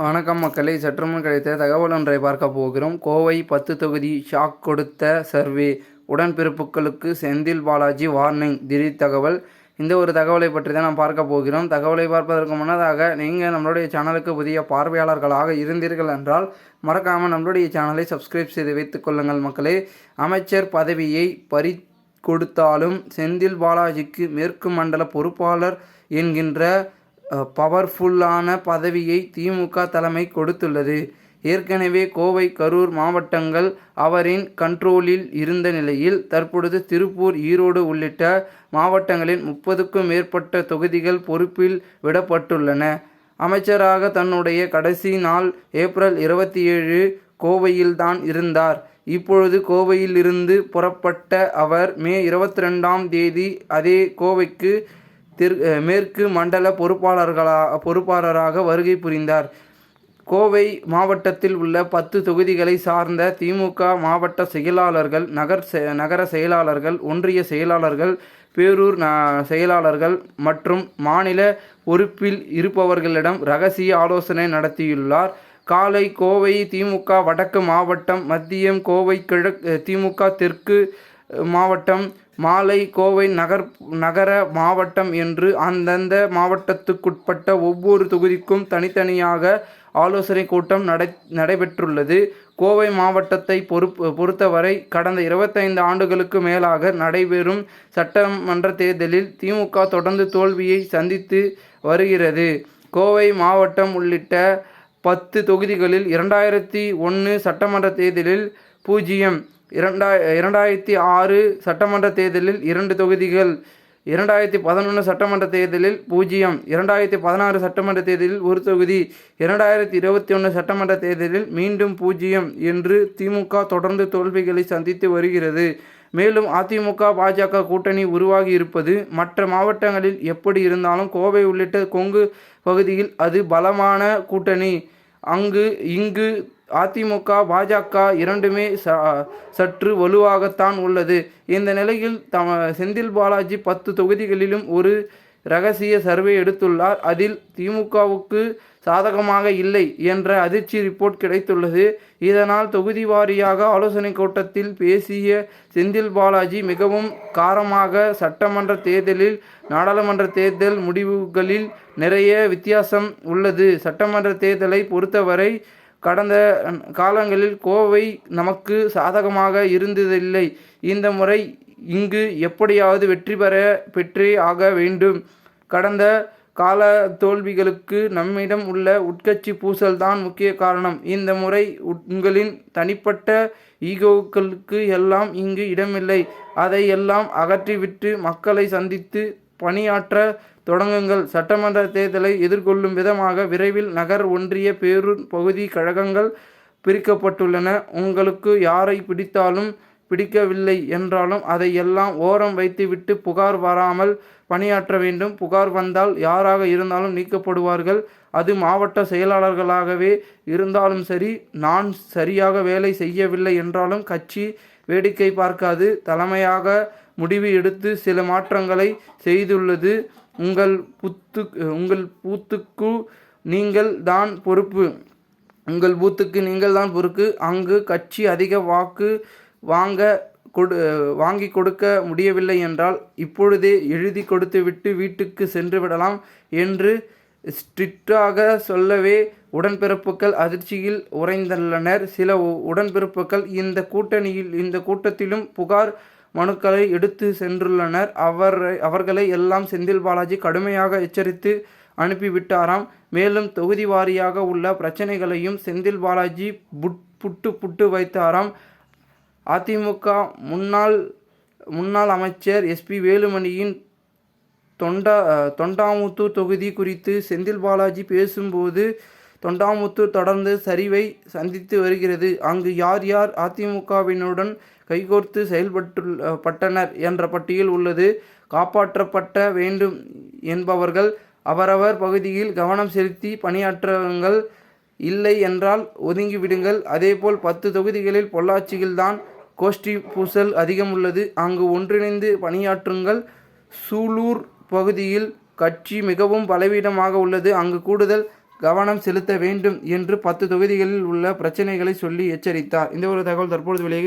வணக்கம் மக்களே, சற்றுமுன் கிடைத்த தகவல் ஒன்றை பார்க்க போகிறோம். கோவை 10 தொகுதி ஷாக் கொடுத்த சர்வே, உடன்பிறப்புகளுக்கு செந்தில் பாலாஜி வார்னிங். திடீர் தகவல். இந்த ஒரு தகவலை பற்றி தான் நாம் பார்க்க போகிறோம். தகவலை பார்ப்பதற்கு முன்னதாக நீங்கள் நம்மளுடைய சேனலுக்கு புதிய பார்வையாளர்களாக இருந்தீர்கள் என்றால் மறக்காமல் நம்மளுடைய சேனலை சப்ஸ்கிரைப் செய்து வைத்துக் கொள்ளுங்கள் மக்களே. அமைச்சர் பதவியை கொடுத்தாலும் செந்தில் பாலாஜிக்கு மேற்கு மண்டல பொறுப்பாளர் என்கின்ற பவர்ஃபுல்லான பதவியை திமுக தலைமை கொடுத்துள்ளது. ஏற்கனவே கோவை, கரூர் மாவட்டங்கள் அவரின் கண்ட்ரோலில் இருந்த நிலையில் தற்பொழுது திருப்பூர், ஈரோடு உள்ளிட்ட மாவட்டங்களில் 30க்கும் மேற்பட்ட தொகுதிகள் பொறுப்பில் விடப்பட்டுள்ளன. அமைச்சராக தன்னுடைய கடைசி நாள் ஏப்ரல் 27 கோவையில்தான் இருந்தார். இப்பொழுது கோவையில் இருந்து புறப்பட்ட அவர் மே 22ஆம் தேதி அதே கோவைக்கு மேற்கு மண்டல பொறுப்பாளராக வருகை புரிந்தார். கோவை மாவட்டத்தில் உள்ள 10 தொகுதிகளை சார்ந்த திமுக மாவட்ட செயலாளர்கள், நகர செயலாளர்கள், ஒன்றிய செயலாளர்கள், பேரூர் செயலாளர்கள் மற்றும் மாநில பொறுப்பில் இருப்பவர்களிடம் ரகசிய ஆலோசனை நடத்தியுள்ளார். காலை கோவை திமுக வடக்கு மாவட்டம், மதியம் கோவை திமுக தெற்கு மாவட்டம், மாலை கோவை நகர மாவட்டம் என்று அந்தந்த மாவட்டத்துக்குட்பட்ட ஒவ்வொரு தொகுதிக்கும் தனித்தனியாக ஆலோசனை கூட்டம் நடைபெற்றுள்ளது. கோவை மாவட்டத்தை பொறுத்தவரை கடந்த 25 ஆண்டுகளுக்கு மேலாக நடைபெறும் சட்டமன்ற தேர்தலில் திமுக தொடர்ந்து தோல்வியை சந்தித்து வருகிறது. கோவை மாவட்டம் உள்ளிட்ட 10 தொகுதிகளில் 2001 சட்டமன்ற தேர்தலில் 0, 2006 சட்டமன்ற தேர்தலில் 2 தொகுதிகள், 2011 சட்டமன்ற தேர்தலில் 0, 2016 சட்டமன்ற தேர்தலில் 1 தொகுதி, 2021 சட்டமன்ற தேர்தலில் மீண்டும் 0 என்று திமுக தொடர்ந்து தோல்விகளை சந்தித்து வருகிறது. மேலும் அதிமுக, பாஜக கூட்டணி உருவாகி இருப்பது மற்ற மாவட்டங்களில் எப்படி இருந்தாலும் கோவை உள்ளிட்ட கொங்கு பகுதியில் அது பலமான கூட்டணி. இங்கு அதிமுக, பாஜக இரண்டுமே சற்று வலுவாகத்தான் உள்ளது. இந்த நிலையில் செந்தில் பாலாஜி 10 தொகுதிகளிலும் ஒரு ரகசிய சர்வே எடுத்துள்ளார். அதில் திமுகவுக்கு சாதகமாக இல்லை என்ற அதிர்ச்சி ரிப்போர்ட் கிடைத்துள்ளது. இதனால் தொகுதி வாரியாக ஆலோசனை கூட்டத்தில் பேசிய செந்தில் பாலாஜி மிகவும் காரமாக சட்டமன்ற தேர்தலில், நாடாளுமன்ற தேர்தல் முடிவுகளில் நிறைய வித்தியாசம் உள்ளது. சட்டமன்ற தேர்தலை பொறுத்தவரை கடந்த காலங்களில் கோவை நமக்கு சாதகமாக இருந்ததில்லை. இந்த முறை இங்கு எப்படியாவது வெற்றி பெற்றே ஆக வேண்டும். கடந்த கால தோல்விகளுக்கு நம்மிடம் உள்ள உட்கட்சி பூசல் தான் முக்கிய காரணம். இந்த முறை உங்களின் தனிப்பட்ட ஈகோக்களுக்கு எல்லாம் இங்கு இடமில்லை. அதை எல்லாம் அகற்றிவிட்டு மக்களை சந்தித்து பணியாற்ற தொடங்குங்கள். சட்டமன்ற தேர்தலை எதிர்கொள்ளும் விதமாக விரைவில் நகர், ஒன்றிய, பேரூர் பகுதி கழகங்கள் பிரிக்கப்பட்டுள்ளன. உங்களுக்கு யாரை பிடித்தாலும் பிடிக்கவில்லை என்றாலும் அதை எல்லாம் ஓரம் வைத்துவிட்டு புகார் வராமல் பணியாற்ற வேண்டும். புகார் வந்தால் யாராக இருந்தாலும் நீக்கப்படுவார்கள். அது மாவட்ட செயலாளர்களாகவே இருந்தாலும் சரி. நான் சரியாக வேலை செய்யவில்லை என்றாலும் கட்சி வேடிக்கை பார்க்காது. தலைமையாக முடிவு எடுத்து சில மாற்றங்களை செய்துள்ளது. உங்கள் பூத்துக்கு நீங்கள் தான் பொறுப்பு. அங்கு கட்சி அதிக வாக்கு வாங்கி கொடுக்க முடியவில்லை என்றால் இப்பொழுதே எழுதி கொடுத்துவிட்டு வீட்டுக்கு சென்று விடலாம் என்று ஸ்ட்ரிக்டாக சொல்லவே உடன்பிறப்புகள் அதிர்ச்சியில் உறைந்துள்ளனர். சில உடன்பிறப்புகள் இந்த கூட்டத்திலும் புகார் மனுக்களை எடுத்து சென்றுள்ளனர். அவர்களை எல்லாம் செந்தில் பாலாஜி கடுமையாக எச்சரித்து அனுப்பிவிட்டாராம். மேலும் தொகுதி வாரியாக உள்ள பிரச்சனைகளையும் செந்தில் பாலாஜி புட்டு வைத்தாராம். அதிமுக முன்னாள் அமைச்சர் எஸ்பி வேலுமணியின் தொண்டாமுத்தூர் தொகுதி குறித்து செந்தில் பாலாஜி பேசும்போது, தொண்டாமுத்தூர் தொடர்ந்து சரிவை சந்தித்து வருகிறது. அங்கு யார் யார் அதிமுகவினுடன் கைகோர்த்து செயல்பட்டனர் என்ற பட்டியல் உள்ளது. காப்பாற்றப்பட்ட வேண்டும் என்பவர்கள் அவரவர் பகுதியில் கவனம் செலுத்தி பணியாற்றுங்கள். இல்லை என்றால் ஒதுங்கிவிடுங்கள். அதேபோல் 10 தொகுதிகளில் பொள்ளாச்சியில்தான் கோஷ்டி பூசல் அதிகம் உள்ளது. அங்கு ஒன்றிணைந்து பணியாற்றுங்கள். சூலூர் பகுதியில் கட்சி மிகவும் பலவீனமாக உள்ளது. அங்கு கூடுதல் கவனம் செலுத்த வேண்டும் என்று 10 தொகுதிகளில் உள்ள பிரச்சனைகளை சொல்லி எச்சரித்தார். இந்த ஒரு தகவல் தற்பொழுது வெளியாகி